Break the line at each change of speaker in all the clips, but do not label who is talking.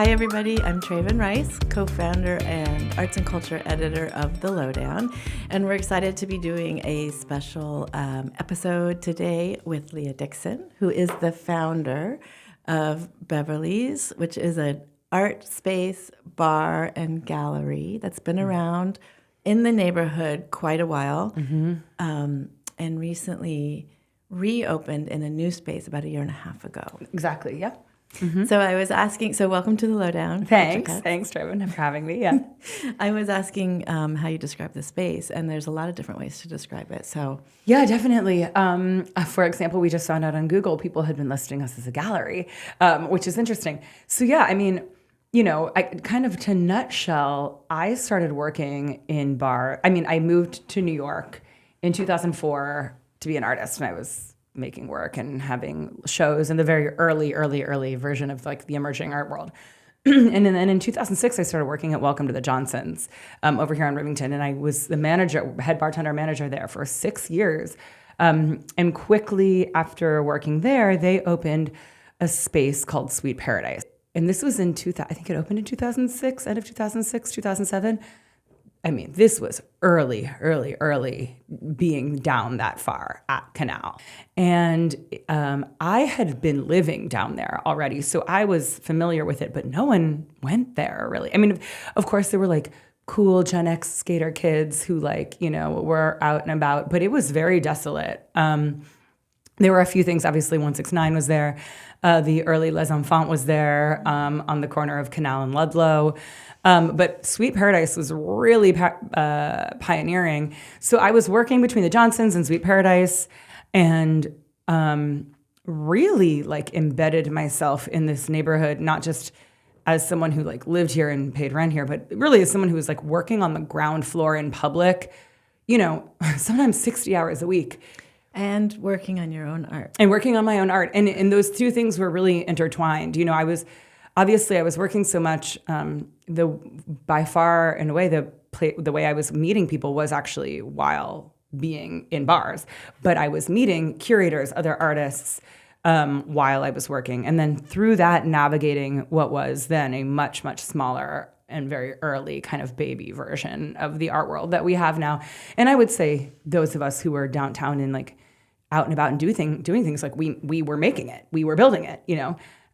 Hi, everybody. I'm Traven Rice, co-founder and arts and culture editor of The Lowdown. And we're excited to be doing a special episode today with Leah Dixon, who is the founder of Beverly's, which is an art space, bar, and gallery that's been around in the neighborhood quite a while, and recently reopened in a new space about a year and a half ago.
Exactly, yeah.
So I was asking, so welcome to The Lowdown.
Thanks, Traven, for having me, yeah.
I was asking how you describe the space, and there's a lot of different ways to describe it, so.
Yeah, definitely. For example, we just found out on Google, people had been listing us as a gallery, which is interesting. So yeah, I mean, you know, kind of to nutshell, I started working in I moved to New York in 2004 to be an artist, and I was making work and having shows in the very early version of like the emerging art world. And then in 2006, I started working at Welcome to the Johnsons over here on Rivington. And I was the head bartender manager there for 6 years. And quickly after working there, they opened a space called Sweet Paradise. And this was I think it opened in 2006, end of 2006, 2007. I mean, this was early being down that far at Canal. And I had been living down there already, so I was familiar with it, but no one went there really. I mean, of course, there were like cool Gen X skater kids who were out and about, but it was very desolate. There were a few things. Obviously, 169 was there. The early Les Enfants was there on the corner of Canal and Ludlow. But Sweet Paradise was really pioneering. So I was working between the Johnsons and Sweet Paradise and really like embedded myself in this neighborhood, not just as someone who like lived here and paid rent here, but really as someone who was like working on the ground floor in public, sometimes 60 hours a week.
And working on your own art.
And working on my own art. And those two things were really intertwined. I was working so much, by far, in a way, the way I was meeting people was actually while being in bars. But I was meeting curators, other artists, while I was working. And then through that, navigating what was then a much, much smaller and very early kind of baby version of the art world that we have now. And I would say those of us who were downtown and like out and about and doing things, like we were making it, we were building it,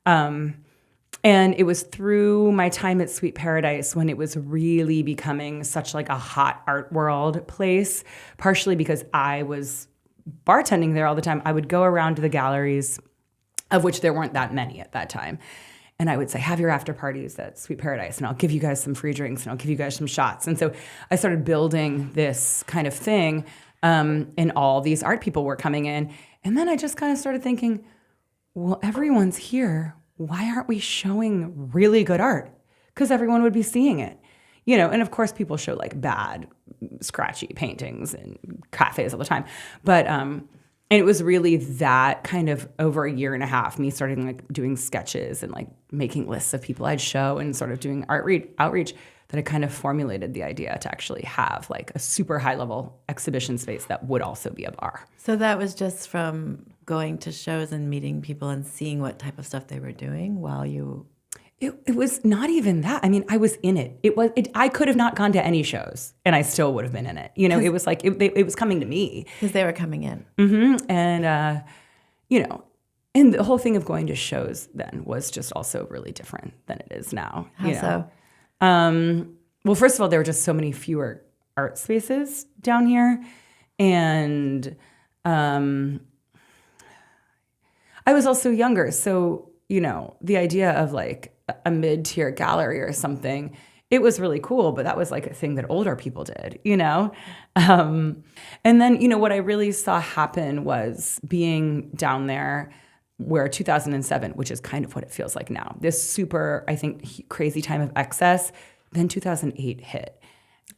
And it was through my time at Sweet Paradise when it was really becoming such like a hot art world place, partially because I was bartending there all the time. I would go around to the galleries, of which there weren't that many at that time. And I would say, have your after parties at Sweet Paradise, and I'll give you guys some free drinks, and I'll give you guys some shots. And so I started building this kind of thing, and all these art people were coming in. And then I just kind of started thinking, well, everyone's here. Why aren't we showing really good art? Because everyone would be seeing it. And of course people show like bad, scratchy paintings in cafes all the time. But and it was really that kind of over a year and a half, me starting like doing sketches and like making lists of people I'd show and sort of doing outreach, that I kind of formulated the idea to actually have like a super high level exhibition space that would also be a bar.
So that was just from going to shows and meeting people and seeing what type of stuff they were doing while you...
It was not even that. I mean, I was in it. I could have not gone to any shows and I still would have been in it. It was like, it was coming to me.
Because they were coming in.
Mm-hmm. And, and the whole thing of going to shows then was just also really different than it is now.
How so?
Well, first of all, there were just so many fewer art spaces down here. And I was also younger. So, the idea of like a mid-tier gallery or something, it was really cool, but that was like a thing that older people did, And then, what I really saw happen was being down there where 2007, which is kind of what it feels like now, this super, I think, crazy time of excess, then 2008 hit.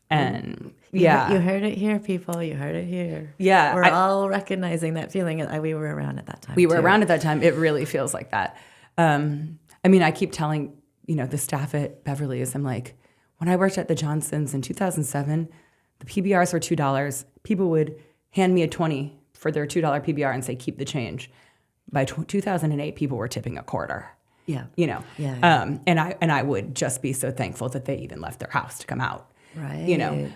And yeah.
You heard it here, people. You heard it here.
Yeah.
We're all recognizing that feeling. We were around at that time.
We were around at that time. It really feels like that. I keep telling, the staff at Beverly's, I'm like, when I worked at the Johnsons in 2007, the PBRs were $2. People would hand me a 20 for their $2 PBR and say, keep the change. By 2008, people were tipping a quarter.
Yeah.
You know,
Yeah.
And I would just be so thankful that they even left their house to come out.
Right.
You know,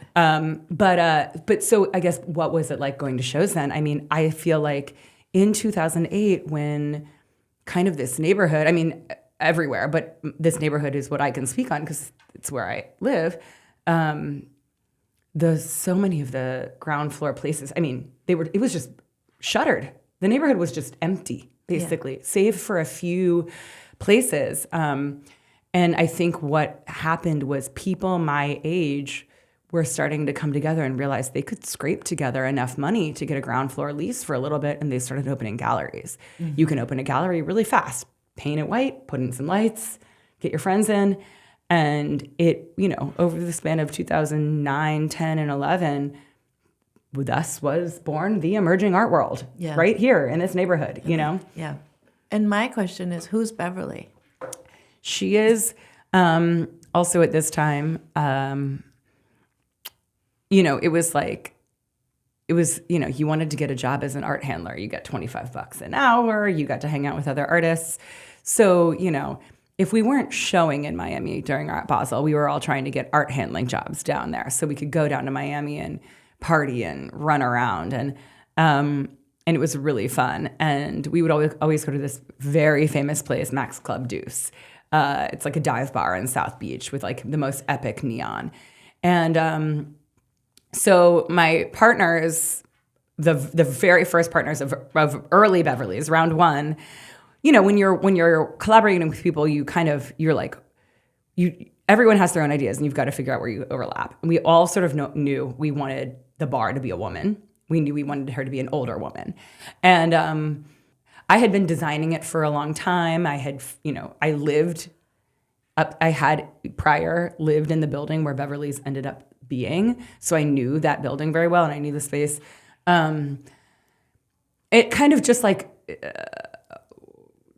but so I guess what was it like going to shows then? I mean, I feel like in 2008 when kind of this neighborhood, I mean, everywhere, but this neighborhood is what I can speak on because it's where I live. So many of the ground floor places, I mean, it was just shuttered. The neighborhood was just empty, basically, save for a few places. And I think what happened was people my age were starting to come together and realize they could scrape together enough money to get a ground floor lease for a little bit, and they started opening galleries. Mm-hmm. You can open a gallery really fast, paint it white, put in some lights, get your friends in, and it, you know, over the span of 2009, 10, and 11, thus was born the emerging art world right here in this neighborhood, you know?
Yeah. And my question is, who's Beverly?
She is also at this time, you know, it was, you know, you wanted to get a job as an art handler. You got $25 an hour. You got to hang out with other artists. So, you know, if we weren't showing in Miami during Art Basel, we were all trying to get art handling jobs down there so we could go down to Miami and party and run around. And it was really fun. And we would always go to this very famous place, Max Club Deuce. It's like a dive bar in South Beach with like the most epic neon. And so my partners, the very first partners of early Beverly's, round one, you know, when you're collaborating with people, everyone has their own ideas and you've got to figure out where you overlap. And we all sort of knew we wanted the bar to be a woman. We knew we wanted her to be an older woman. And I had been designing it for a long time. I had prior lived in the building where Beverly's ended up being. So I knew that building very well and I knew the space. It kind of just like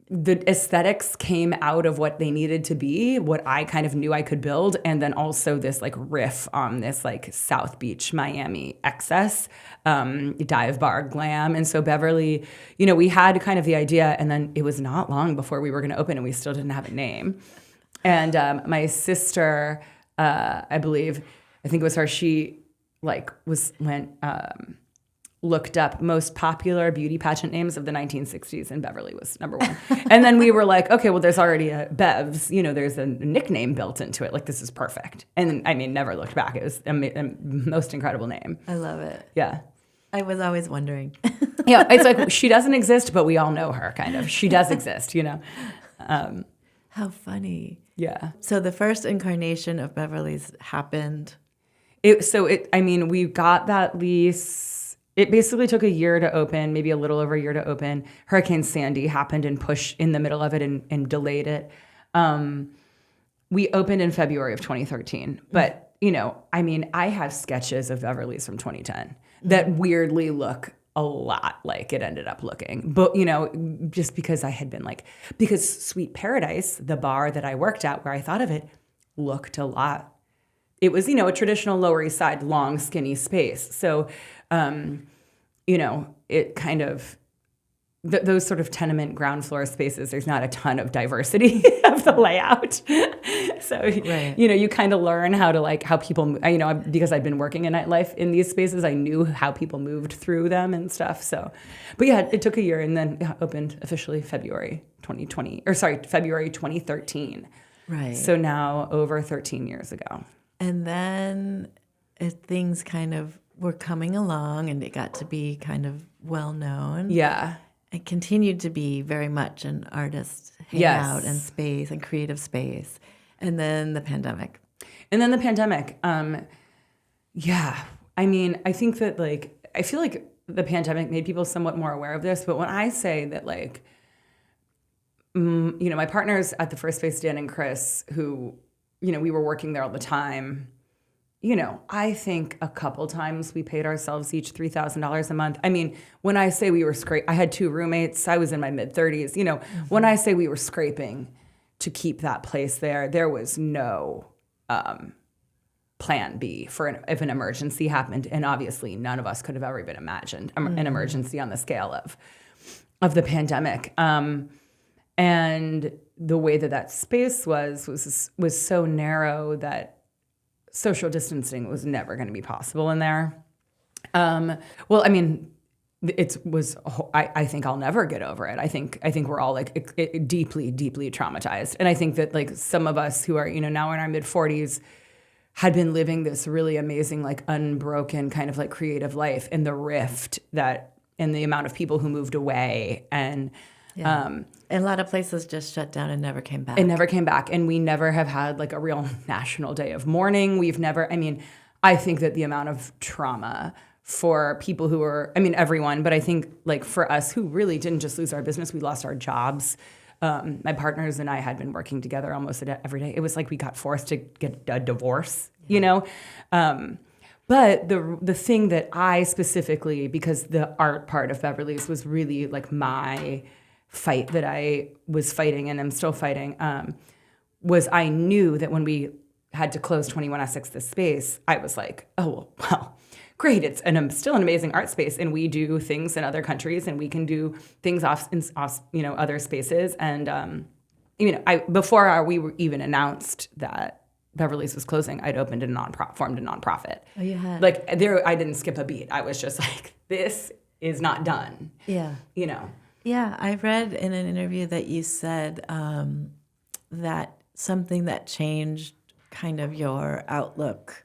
the aesthetics came out of what they needed to be, what I kind of knew I could build. And then also this like riff on this like South Beach, Miami excess, dive bar glam. And so Beverly, you know, we had kind of the idea and then it was not long before we were going to open and we still didn't have a name. And my sister, I think it was her, she like looked up most popular beauty pageant names of the 1960s and Beverly was number one. And then we were like, okay, well, there's already a Bevs, you know, there's a nickname built into it. Like, this is perfect. And I mean, never looked back. It was the most incredible name.
I love it.
Yeah.
I was always wondering.
Yeah. It's like, she doesn't exist, but we all know her kind of. She does exist, you know?
How funny.
Yeah.
So the first incarnation of Beverly's happened.
We got that lease. It basically took a year to open, maybe a little over a year to open. Hurricane Sandy happened and pushed in the middle of it and delayed it. We opened in February of 2013. But, you know, I mean, I have sketches of Beverly's from 2010 that weirdly look a lot like it ended up looking. But, you know, just because because Sweet Paradise, the bar that I worked at where I thought of it, looked a lot. It was, you know, a traditional Lower East Side, long, skinny space. So, you know, it kind of, those sort of tenement ground floor spaces, there's not a ton of diversity of the layout. So, right. You know, you kind of learn how people, you know, because I'd been working in nightlife in these spaces, I knew how people moved through them and stuff. So, but yeah, it took a year and then opened officially February 2013.
Right.
So now over 13 years ago.
And then things kind of were coming along and it got to be kind of well known.
Yeah.
It continued to be very much an artist hangout and space and creative space. And then the pandemic.
Yeah. I mean, I think that I feel like the pandemic made people somewhat more aware of this. But when I say that you know, my partners at the first space, Dan and Chris, who, you know, we were working there all the time. You know, I think a couple times we paid ourselves each $3,000 a month. I mean, when I say we were I had 2 roommates. I was in my mid-30s. You know, when I say we were scraping to keep that place there was no plan B for if an emergency happened. And obviously, none of us could have ever even imagined an emergency on the scale of the pandemic. And the way that space was so narrow that social distancing was never going to be possible in there. Well, I mean, I think I'll never get over it. I think we're all like deeply, deeply traumatized. And I think that like some of us who are, now in our mid 40s had been living this really amazing, like unbroken kind of like creative life, and the rift and the amount of people who moved away and
a lot of places just shut down and never came back.
It never came back. And we never have had like a real national day of mourning. I think that the amount of trauma for people who are, everyone, but I think like for us who really didn't just lose our business, we lost our jobs. My partners and I had been working together almost every day. It was like we got forced to get a divorce, But the thing that I specifically, because the art part of Beverly's was really like my fight that I was fighting and I'm still fighting, was I knew that when we had to close 21 Essex, this space, I was like, oh, well, great. It's still an amazing art space, and we do things in other countries, and we can do things off other spaces. And before we were even announced that Beverly's was closing, I'd formed a nonprofit.
Oh, you had?
Like I didn't skip a beat. I was just like, this is not done.
Yeah. Yeah, I read in an interview that you said that something that changed kind of your outlook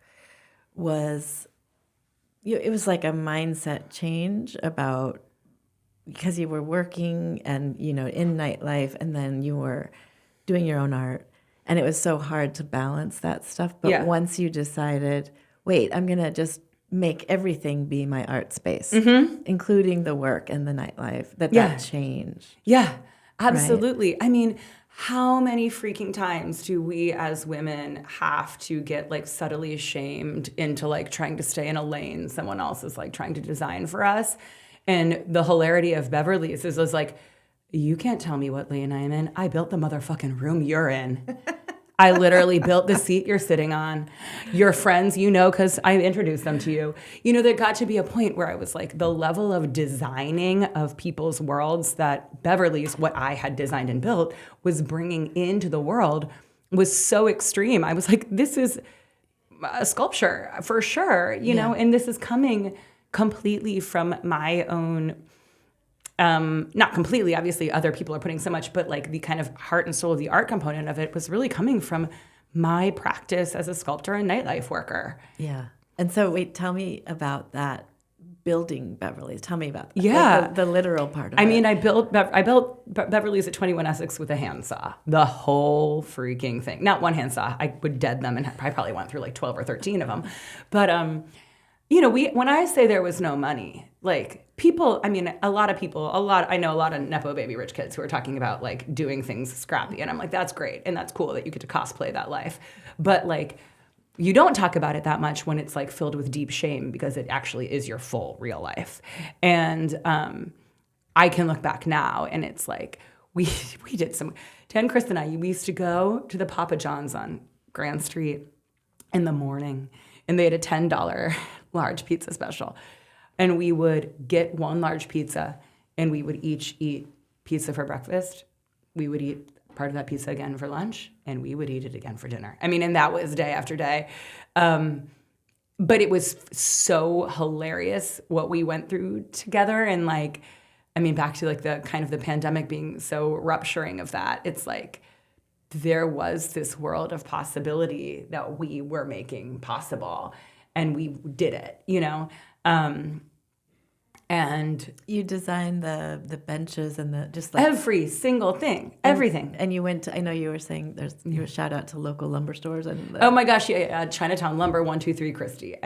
was, it was like a mindset change about, because you were working and, in nightlife, and then you were doing your own art, and it was so hard to balance that stuff. But once you decided, wait, I'm going to just make everything be my art space, including the work and the nightlife, that changed.
Yeah, absolutely. Right? How many freaking times do we as women have to get like subtly shamed into like trying to stay in a lane someone else is like trying to design for us? And the hilarity of Beverly's is like, you can't tell me what lane I am in. I built the motherfucking room you're in. I literally built the seat you're sitting on. Your friends, because I introduced them to you. There got to be a point where I was like, the level of designing of people's worlds that Beverly's, what I had designed and built, was bringing into the world was so extreme. I was like, this is a sculpture for sure, know, and this is coming completely from my own. Not completely, obviously other people are putting so much, but like the kind of heart and soul of the art component of it was really coming from my practice as a sculptor and nightlife worker.
Yeah. And so wait, tell me about that, building Beverly's. Tell me about that.
Yeah.
Like the literal part of it.
I built Beverly's at 21 Essex with a handsaw, the whole freaking thing. Not one handsaw. I would dead them, and I probably went through like 12 or 13 of them. But, when I say there was no money, like people, I know a lot of Nepo baby rich kids who are talking about like doing things scrappy. And I'm like, that's great. And that's cool that you get to cosplay that life. But like, you don't talk about it that much when it's like filled with deep shame, because it actually is your full real life. And I can look back now and it's like, we did Chris and I, we used to go to the Papa John's on Grand Street in the morning, and they had a $10 large pizza special. And we would get one large pizza, and we would each eat pizza for breakfast. We would eat part of that pizza again for lunch, and we would eat it again for dinner. And that was day after day. But it was so hilarious what we went through together. And like, back to like the kind of the pandemic being so rupturing of that, it's like there was this world of possibility that we were making possible, and we did it, and
you designed the benches and the just like
every single thing, everything.
And you went to, I know you were saying you were shout out to local lumber stores and
oh my gosh, yeah, Chinatown Lumber 123 Christie.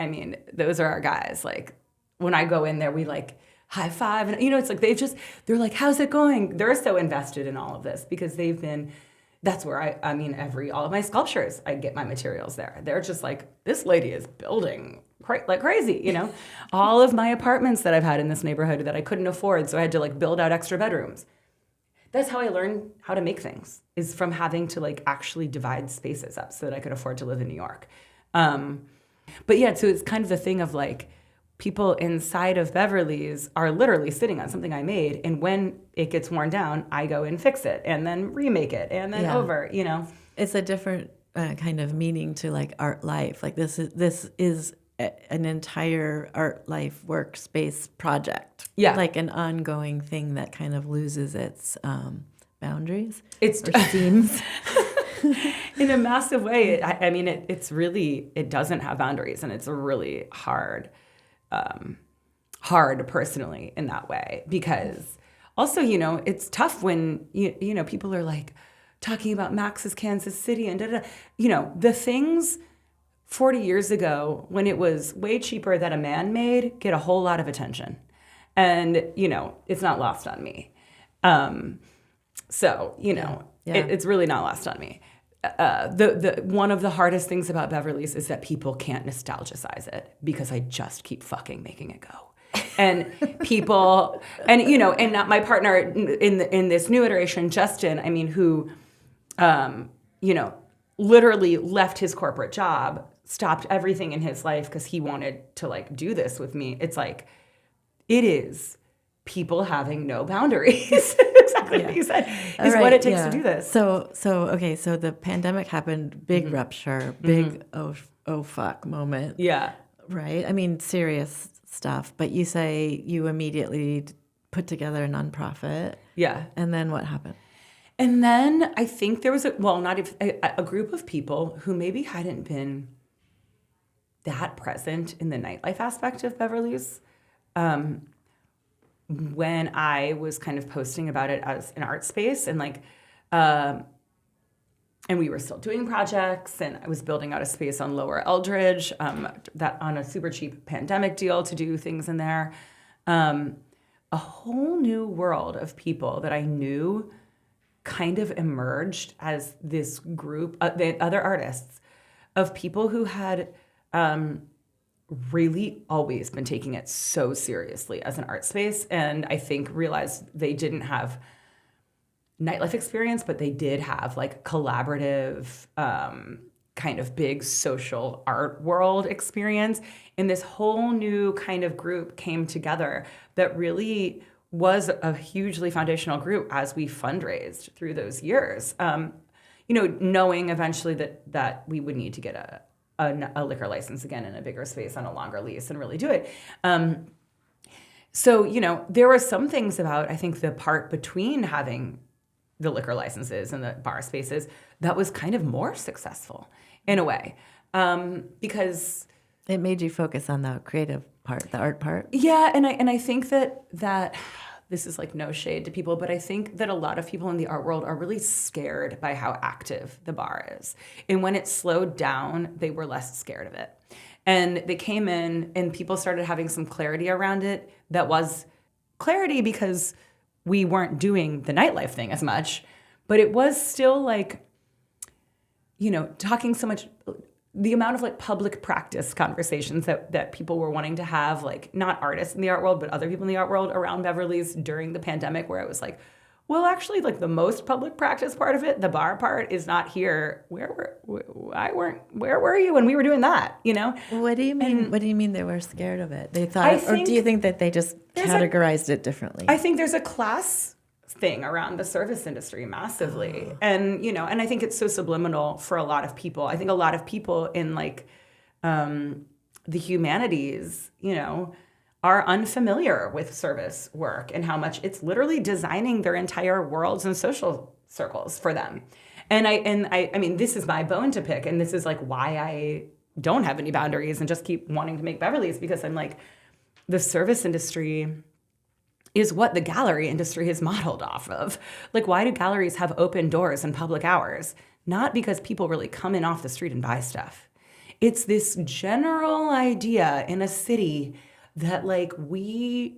Those are our guys. Like when I go in there, we like high five, and it's like they're like, how's it going? They're so invested in all of this because they've been. That's where all of my sculptures, I get my materials there. They're just like, this lady is building like crazy, All of my apartments that I've had in this neighborhood that I couldn't afford, so I had to like build out extra bedrooms. That's how I learned how to make things, is from having to like actually divide spaces up so that I could afford to live in New York. But yeah, so it's kind of the thing of like, people inside of Beverly's are literally sitting on something I made. And when it gets worn down, I go and fix it and then remake it and then over, you know.
It's a different kind of meaning to like art life. Like this is an entire art life workspace project.
Yeah.
Like an ongoing thing that kind of loses its boundaries.
It's
or seams.
in a massive way. I mean, it's really, it doesn't have boundaries, and it's really hard personally in that way, because also, you know, it's tough when, you know, people are like talking about Max's Kansas City and da-da-da. You know, the things 40 years ago when it was way cheaper that a man made get a whole lot of attention. And, you know, it's not lost on me. So, you know, it's really not lost on me. The one of the hardest things about Beverly's is that people can't nostalgicize it, because I just keep fucking making it go. And people, and, you know, and not my partner in this new iteration, Justin, I mean, who, you know, literally left his corporate job, stopped everything in his life because he wanted to like do this with me. It's like, it is people having no boundaries. Exactly what you said is what it takes to do this.
So okay, so the pandemic happened, big rupture, big oh fuck moment.
Yeah.
Right? I mean, serious stuff, but you say you immediately put together a nonprofit.
Yeah.
And then what happened?
And then I think there was a group of people who maybe hadn't been that present in the nightlife aspect of Beverly's. When I was kind of posting about it as an art space, and like, and we were still doing projects, and I was building out a space on Lower Eldridge, that on a super cheap pandemic deal to do things in there. A whole new world of people that I knew kind of emerged as this group, the other artists, of people who had really always been taking it so seriously as an art space, and I think realized they didn't have nightlife experience, but they did have like collaborative, kind of big social art world experience. And this whole new kind of group came together that really was a hugely foundational group as we fundraised through those years. You know, knowing eventually that we would need to get a liquor license again in a bigger space on a longer lease and really do it. So, you know, there were some things about, I think, the part between having the liquor licenses and the bar spaces that was kind of more successful in a way, because
it made you focus on the creative part, the art part.
Yeah, and I think that this is like no shade to people, but I think that a lot of people in the art world are really scared by how active the bar is. And when it slowed down, they were less scared of it. And they came in and people started having some clarity around it. That was clarity because we weren't doing the nightlife thing as much, but it was still like, you know, talking so much, the amount of like public practice conversations that people were wanting to have, like not artists in the art world, but other people in the art world around Beverly's during the pandemic, where it was like, well, actually, like the most public practice part of it, the bar part, is not here. Where were you when we were doing that? You know?
What do you mean? What do you mean they were scared of it? They thought, or do you think that they just categorized it differently?
I think there's a class thing around the service industry massively. And, you know, and I think it's so subliminal for a lot of people. I think a lot of people in like the humanities, you know, are unfamiliar with service work and how much it's literally designing their entire worlds and social circles for them. And I mean, this is my bone to pick, and this is like why I don't have any boundaries and just keep wanting to make Beverly's, because I'm like, the service industry is what the gallery industry is modeled off of. Like, why do galleries have open doors and public hours? Not because people really come in off the street and buy stuff. It's this general idea in a city that like we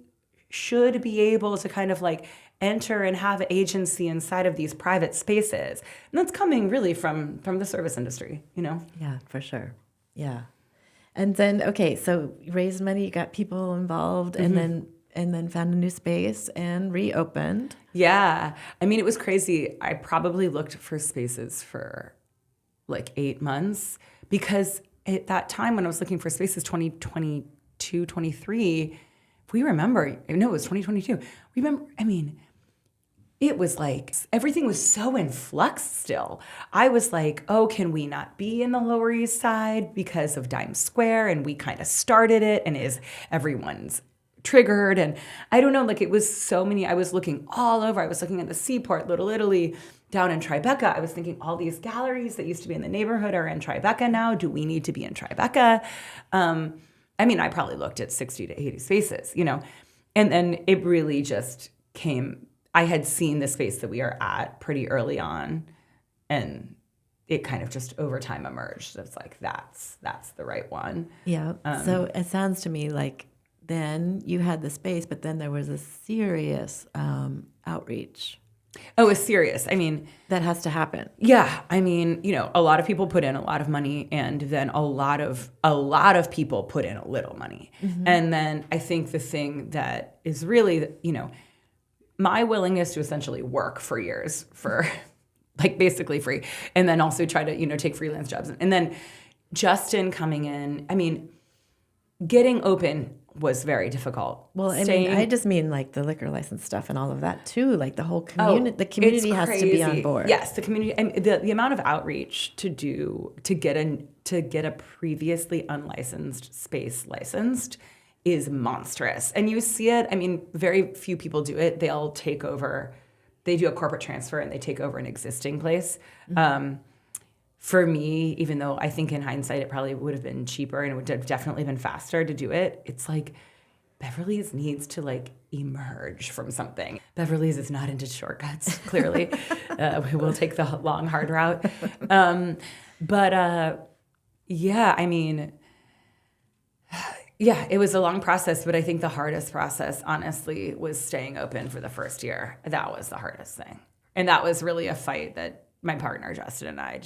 should be able to kind of like enter and have agency inside of these private spaces. And that's coming really from the service industry, you know?
Yeah, for sure. Yeah. And then, okay, so you raised money, you got people involved, and then found a new space and reopened.
Yeah. I mean, it was crazy. I probably looked for spaces for like 8 months, because at that time when I was looking for spaces, 2020, 23, we remember, no, it was 2022. Remember, I mean, it was like everything was so in flux still. I was like, oh, can we not be in the Lower East Side because of Dime Square? And we kind of started it, and is everyone's triggered? And I don't know, like it was so many. I was looking all over. I was looking at the Seaport, Little Italy, down in Tribeca. I was thinking all these galleries that used to be in the neighborhood are in Tribeca now. Do we need to be in Tribeca? I mean, I probably looked at 60 to 80 spaces, you know, and then it really just came. I had seen the space that we are at pretty early on, and it kind of just over time emerged. It's like, that's the right one.
Yeah. So it sounds to me like then you had the space, but then there was a serious outreach.
Oh, it's serious. I mean,
that has to happen.
Yeah. I mean, you know, a lot of people put in a lot of money, and then a lot of people put in a little money. Mm-hmm. And then I think the thing that is really, you know, my willingness to essentially work for years for like basically free, and then also try to, you know, take freelance jobs. And then Justin coming in, I mean, getting open was very difficult.
Well, I just mean like the liquor license stuff and all of that too. Like the whole community, the community has to be on board.
Yes, the community, and the amount of outreach to get a previously unlicensed space licensed is monstrous. And you see it, I mean, very few people do it. They'll take over, they do a corporate transfer and they take over an existing place. Mm-hmm. For me, even though I think in hindsight it probably would have been cheaper and it would have definitely been faster to do it, it's like Beverly's needs to like emerge from something. Beverly's is not into shortcuts, clearly. We will take the long, hard route. Yeah, I mean, yeah, it was a long process, but I think the hardest process, honestly, was staying open for the first year. That was the hardest thing. And that was really a fight that my partner, Justin, and I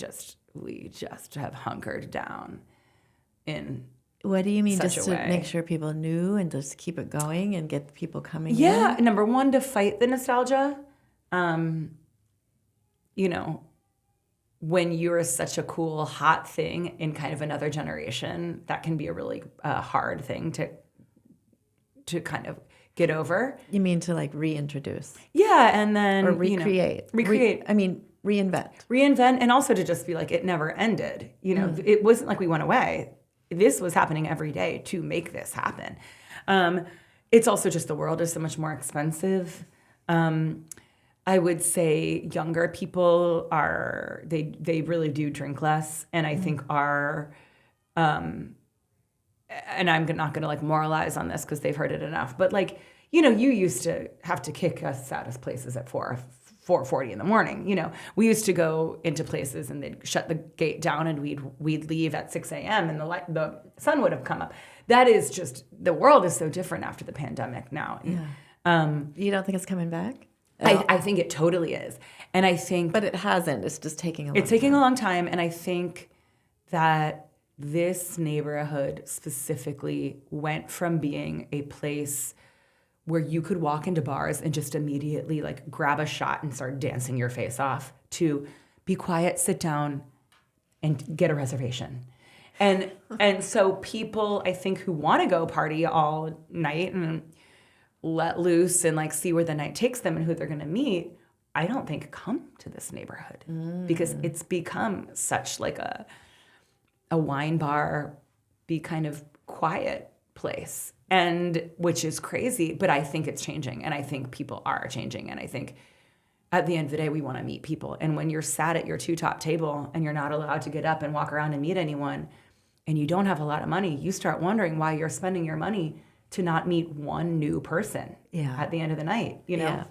we just have hunkered down in.
What do you mean, just to make sure people knew and just keep it going and get people coming in?
Yeah, number one, to fight the nostalgia. You know, when you're such a cool, hot thing in kind of another generation, that can be a really hard thing to kind of get over.
You mean to like reintroduce?
Yeah, and then
or recreate.
Reinvent, and also to just be like, it never ended. You know, It wasn't like we went away. This was happening every day to make this happen. It's also just the world is so much more expensive. I would say younger people they really do drink less, and I think are, and I'm not going to like moralize on this because they've heard it enough, but like, you know, you used to have to kick us out of places at 4:40 in the morning. You know, we used to go into places and they'd shut the gate down and we'd leave at 6 a.m. and the sun would have come up. That is just, the world is so different after the pandemic now.
Yeah. You don't think it's coming back?
I think it totally is. And I think...
But it hasn't. It's just taking a long time.
It's taking a long time. And I think that this neighborhood specifically went from being a place where you could walk into bars and just immediately like grab a shot and start dancing your face off to be quiet, sit down, and get a reservation. And so people, I think, who want to go party all night and let loose and like see where the night takes them and who they're going to meet, I don't think come to this neighborhood because it's become such like a wine bar, be kind of quiet place. And which is crazy, but I think it's changing, and I think people are changing, and I think at the end of the day, we want to meet people. And when you're sat at your two-top table and you're not allowed to get up and walk around and meet anyone, and you don't have a lot of money, you start wondering why you're spending your money to not meet one new person at the end of the night, you know? Yeah.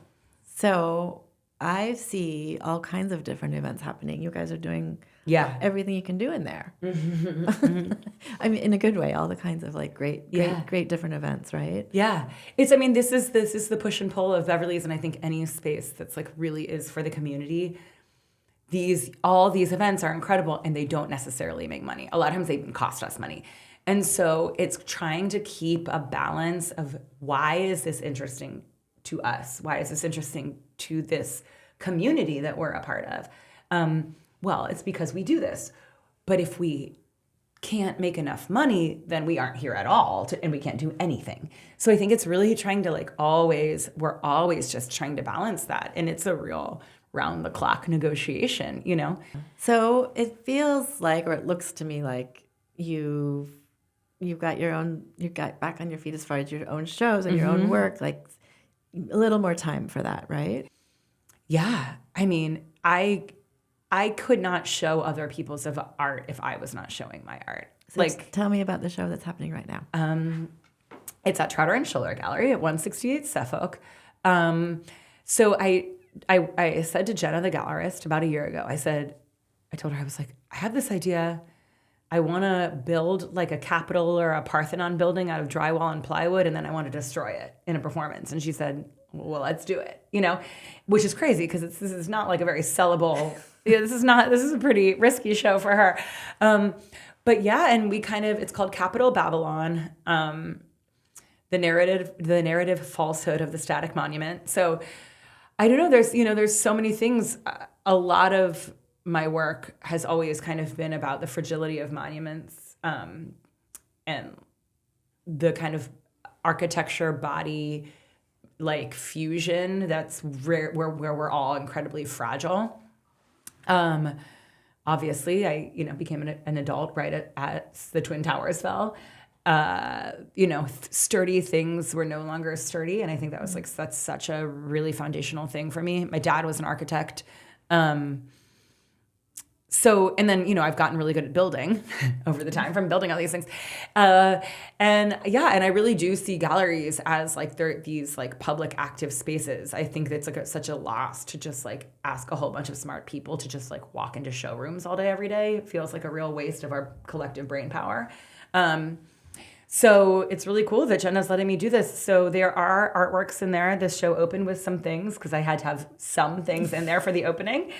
So I see all kinds of different events happening. You guys are doing everything you can do in there. Mm-hmm. I mean, in a good way, all the kinds of like great different events, right?
Yeah. This is the push and pull of Beverly's, and I think any space that's like really is for the community. All these events are incredible, and they don't necessarily make money. A lot of times they even cost us money. And so it's trying to keep a balance of why is this interesting to us? Why is this interesting to this community that we're a part of? Well, it's because we do this. But if we can't make enough money, then we aren't here at all and we can't do anything. So I think it's really trying to we're always just trying to balance that. And it's a real round the clock negotiation,
So it feels like, or it looks to me like you've got back on your feet as far as your own shows and your own work, like a little more time for that, right?
Yeah. I mean, I could not show other people's of art if I was not showing my art.
So tell me about the show that's happening right now.
It's at Trotter and Schiller Gallery at 168 Suffolk. So I said to Jenna, the gallerist, about a year ago, I told her, I was like, I have this idea. I want to build like a Capitol or a Parthenon building out of drywall and plywood, and then I want to destroy it in a performance. And she said, well, let's do it, which is crazy because this is not like a very sellable, this is a pretty risky show for her. But yeah, and it's called Capitol Babylon, the narrative falsehood of the static monument. So I don't know, there's so many things. A lot of my work has always kind of been about the fragility of monuments, and the kind of architecture body like fusion that's rare, where we're all incredibly fragile. Obviously, I became an adult right at the Twin Towers fell. Sturdy things were no longer sturdy, and I think that was that's such a really foundational thing for me. My dad was an architect. So, and then, I've gotten really good at building over the time from building all these things. And I really do see galleries as they're these public active spaces. I think it's such a loss to just ask a whole bunch of smart people to just walk into showrooms all day, every day. It feels like a real waste of our collective brain power. So it's really cool that Jenna's letting me do this. So there are artworks in there. This show opened with some things because I had to have some things in there for the opening,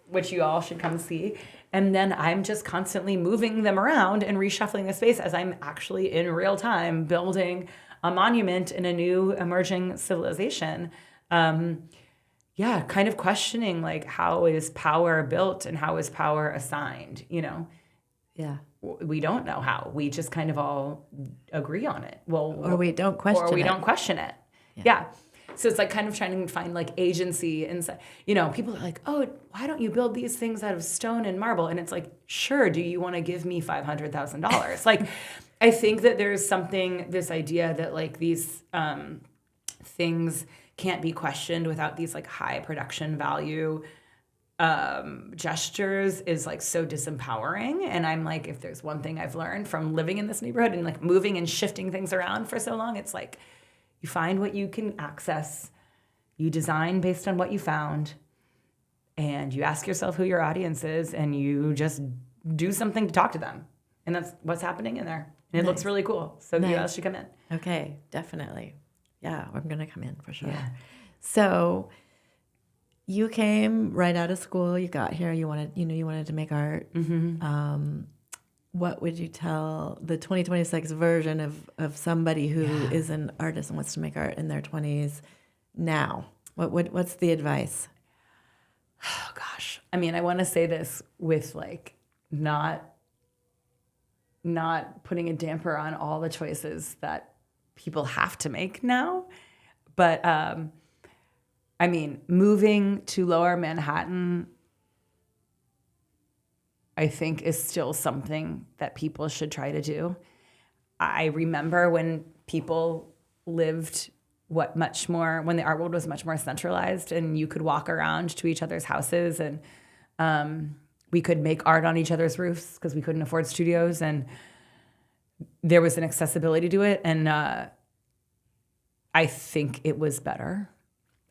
which you all should come see. And then I'm just constantly moving them around and reshuffling the space as I'm actually in real time building a monument in a new emerging civilization. Kind of questioning how is power built and how is power assigned,
Yeah.
We don't know how. We just kind of all agree on it.
Or we don't question it.
Or we don't question it. Yeah. So it's kind of trying to find agency inside. People are like, oh, why don't you build these things out of stone and marble? And it's sure, do you want to give me $500,000? I think that there's this idea that these things can't be questioned without these high production value gestures is so disempowering. And I'm if there's one thing I've learned from living in this neighborhood and moving and shifting things around for so long, it's you find what you can access, you design based on what you found, and you ask yourself who your audience is, and you just do something to talk to them. And that's what's happening in there. And it looks really cool. So you guys should come in.
Okay, definitely. Yeah, I'm going to come in for sure.
Yeah.
So you came right out of school. You got here. You wanted to make art.
Mm-hmm.
What would you tell the 2026 version of somebody who is an artist and wants to make art in their 20s now? What's the advice?
Oh gosh. I mean, I want to say this with not putting a damper on all the choices that people have to make now, but moving to Lower Manhattan, I think, is still something that people should try to do. I remember when people lived when the art world was much more centralized and you could walk around to each other's houses and we could make art on each other's roofs because we couldn't afford studios, and there was an accessibility to it. And I think it was better.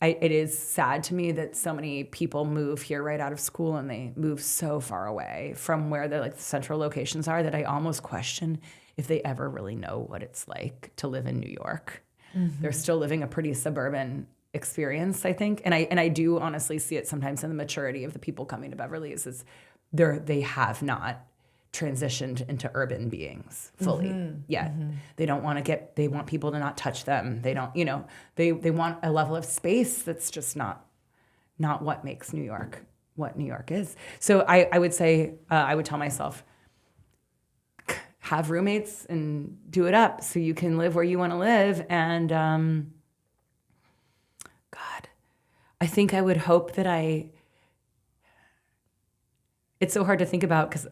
It is sad to me that so many people move here right out of school and they move so far away from where the central locations are that I almost question if they ever really know what it's like to live in New York. Mm-hmm. They're still living a pretty suburban experience, I think. And I do honestly see it sometimes in the maturity of the people coming to Beverly is they have not transitioned into urban beings fully yet. Mm-hmm. They don't want they want people to not touch them. They don't, they want a level of space that's just not what makes New York what New York is. So I would say, I would tell myself, have roommates and do it up so you can live where you want to live. And God, I think I would hope that it's so hard to think about because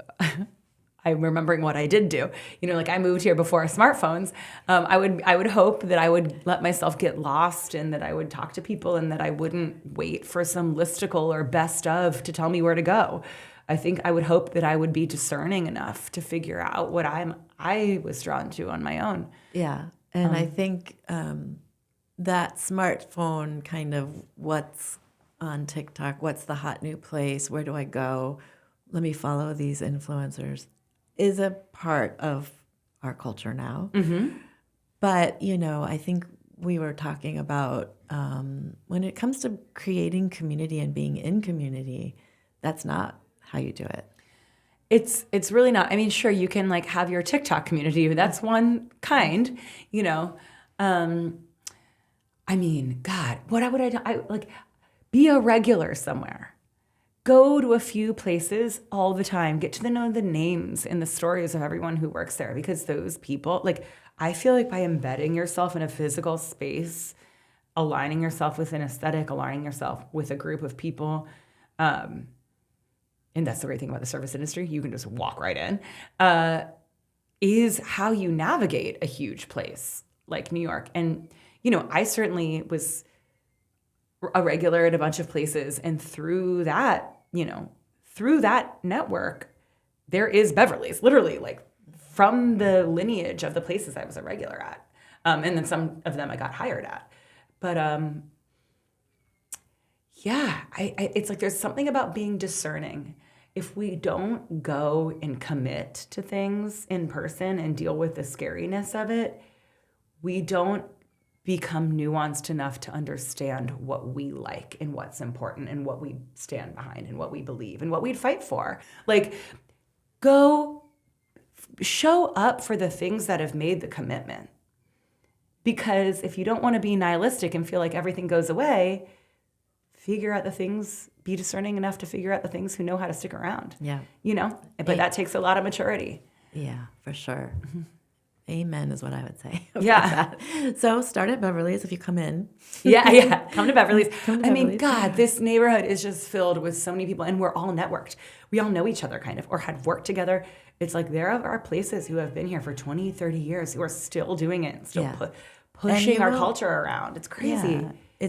I'm remembering what I did do. Like I moved here before smartphones. I would hope that I would let myself get lost and that I would talk to people and that I wouldn't wait for some listicle or best of to tell me where to go. I think I would hope that I would be discerning enough to figure out what I was drawn to on my own.
Yeah. And I think that smartphone kind of what's on TikTok, what's the hot new place, where do I go? Let me follow these influencers is a part of our culture now. Mm-hmm. But, I think we were talking about when it comes to creating community and being in community, that's not how you do it.
It's really not. I mean, sure, you can like have your TikTok community. That's one kind, I mean, God, what would I do? Be a regular somewhere. Go to a few places all the time. Get to know the names and the stories of everyone who works there because those people, I feel like by embedding yourself in a physical space, aligning yourself with an aesthetic, aligning yourself with a group of people, and that's the great thing about the service industry, you can just walk right in, is how you navigate a huge place like New York. And, I certainly was a regular at a bunch of places, and through that network, there is Beverly's, literally, from the lineage of the places I was a regular at. And then some of them I got hired at. But it's like there's something about being discerning. If we don't go and commit to things in person and deal with the scariness of it, we don't become nuanced enough to understand what we like and what's important and what we stand behind and what we believe and what we'd fight for. Go show up for the things that have made the commitment. Because if you don't want to be nihilistic and feel like everything goes away, figure out the things, be discerning enough to figure out the things who know how to stick around.
Yeah.
But that takes a lot of maturity.
Yeah, for sure. Mm-hmm. Amen is what I would say.
Yeah.
So start at Beverly's if you come in.
Yeah. Come to Beverly's.
I mean,
God, this neighborhood is just filled with so many people, and we're all networked. We all know each other kind of, or had worked together. It's like there are places who have been here for 20, 30 years who are still doing it, still pushing our culture around. It's crazy.
Yeah.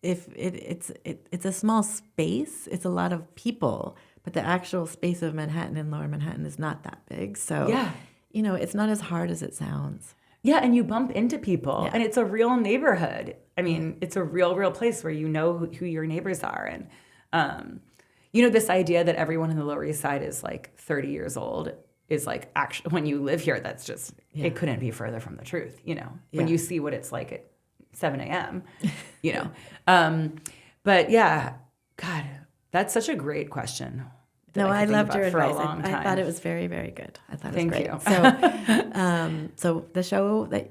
It's a small space. It's a lot of people, but the actual space of Manhattan and Lower Manhattan is not that big. So it's not as hard as it sounds.
Yeah, and you bump into people, and it's a real neighborhood. I mean, it's a real place where you know who your neighbors are. And, this idea that everyone in the Lower East Side is 30 years old is actually, when you live here, that's just, it couldn't be further from the truth, when you see what it's like at 7 a.m., But yeah, God, that's such a great question.
No, I loved your advice.
I
thought it was very, very good. I thought
Thank
it
you.
was great. So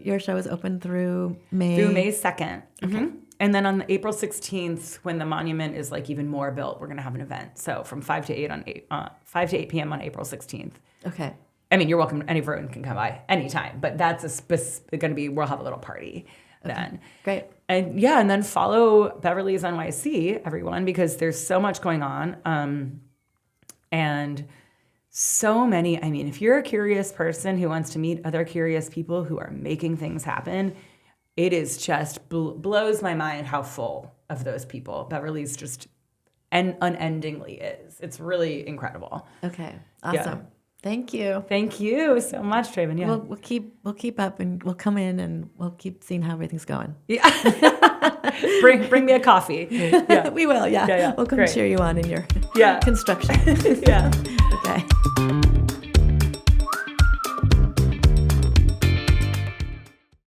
your show is open through May?
Through May 2nd.
Okay.
Mm-hmm. And then on April 16th, when the monument is even more built, we're going to have an event. So from 5 to 8 p.m. on April 16th.
Okay.
I mean, you're welcome. Everyone can come by anytime, but that's going to be, we'll have a little party then.
Great.
And and then follow Beverly's NYC, everyone, because there's so much going on. And so many, if you're a curious person who wants to meet other curious people who are making things happen, it is just blows my mind how full of those people Beverly's just unendingly is. It's really incredible.
Okay. Awesome.
Yeah.
Thank you.
Thank you so much, Traven. Yeah.
We'll keep up and we'll come in and we'll keep seeing how everything's going.
Yeah. bring me a coffee. Yeah.
We will. Yeah.
Yeah.
We'll come
Great.
cheer you on in your
construction.
Yeah. Okay.